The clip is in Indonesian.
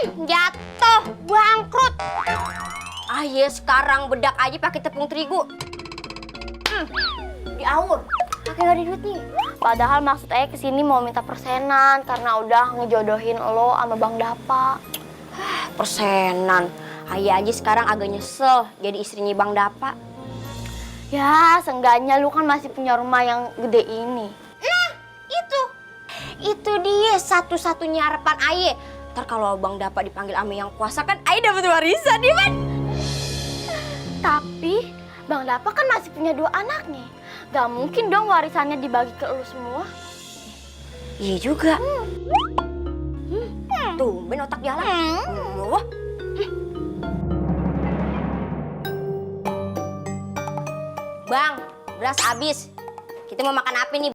Jatuh, bangkrut. Aye sekarang bedak aja pakai tepung terigu. Diaur, pakai gak ada duit nih. Padahal maksud Ayah kesini mau minta persenan karena udah ngejodohin lo sama Bang Dapa. Persenan, Ayah aja sekarang agak nyesel jadi istrinya Bang Dapa. Ya, seenggaknya lu kan masih punya rumah yang gede ini. Nah, itu dia satu-satunya harapan Aye. Ntar kalau Bang Dapa dipanggil Ame yang kuasa kan Aye dapat warisan, ya kan? Tapi Bang Dapa kan masih punya 2 anaknya. Gak mungkin dong warisannya dibagi ke lu semua. Iya juga. Tumben otak jalan. Wah. Bang, beras habis. Kita mau makan apa nih,